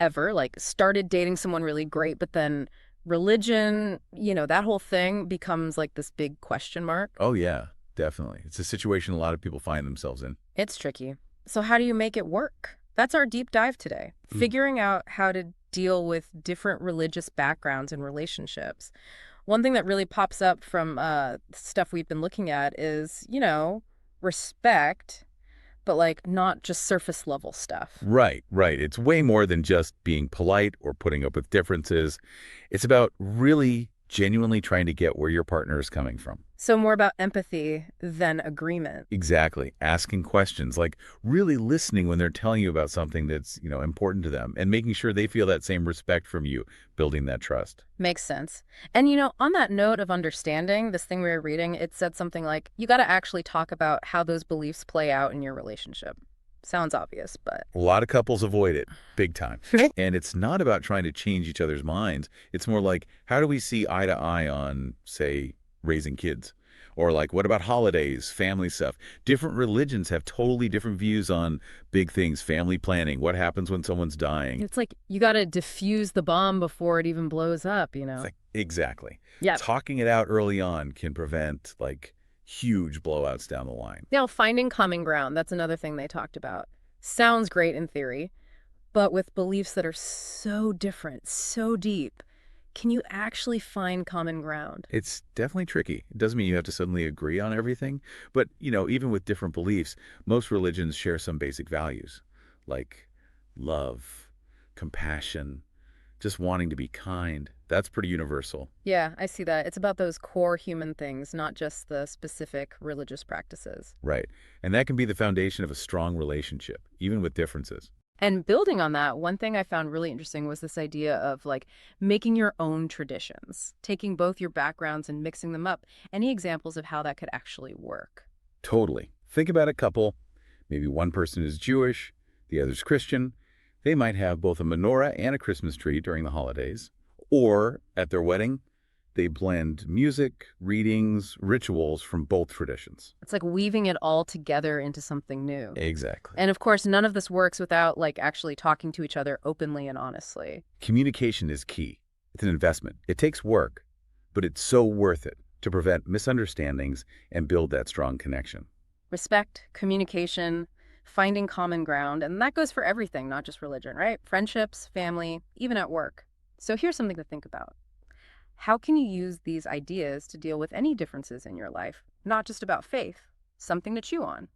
ever, like started dating someone really great, but then religion, that whole thing becomes like this big question mark. Oh, yeah, definitely. It's a situation a lot of people find themselves in. It's tricky. So how do you make it work? That's our deep dive today. Mm. Figuring out how to deal with different religious backgrounds and relationships. One thing that really pops up from stuff we've been looking at is, respect, but like not just surface level stuff. Right, right. It's way more than just being polite or putting up with differences. It's about really genuinely trying to get where your partner is coming from. So more about empathy than agreement. Exactly. Asking questions, like really listening when they're telling you about something that's, important to them and making sure they feel that same respect from you, building that trust. Makes sense. And on that note of understanding, this thing we were reading, it said something like, you got to actually talk about how those beliefs play out in your relationship. Sounds obvious, but A lot of couples avoid it big time. And it's not about trying to change each other's minds. It's more like, how do we see eye to eye on, say, raising kids? Or like, what about holidays, family stuff? Different religions have totally different views on big things, family planning, what happens when someone's dying. it's like you got to diffuse the bomb before it even blows up. It's like, exactly. Yeah. Talking it out early on can prevent like huge blowouts down the line. Now, finding common ground, that's another thing they talked about. Sounds great in theory, but with beliefs that are so different, so deep, can you actually find common ground? It's definitely tricky. It doesn't mean you have to suddenly agree on everything, but even with different beliefs, most religions share some basic values like love, compassion, just wanting to be kind. That's pretty universal. Yeah, I see that. It's about those core human things, not just the specific religious practices. Right. And that can be the foundation of a strong relationship, even with differences. And building on that, one thing I found really interesting was this idea of like making your own traditions, taking both your backgrounds and mixing them up. Any examples of how that could actually work? Totally. Think about a couple. Maybe one person is Jewish, the other's Christian. They might have both a menorah and a Christmas tree during the holidays. Or at their wedding, they blend music, readings, rituals from both traditions. It's like weaving it all together into something new. Exactly. And of course, none of this works without like actually talking to each other openly and honestly. Communication is key. It's an investment. It takes work, but it's so worth it to prevent misunderstandings and build that strong connection. Respect, communication, finding common ground, and that goes for everything, not just religion, right? Friendships, family, even at work. So here's something to think about. How can you use these ideas to deal with any differences in your life? Not just about faith, something to chew on.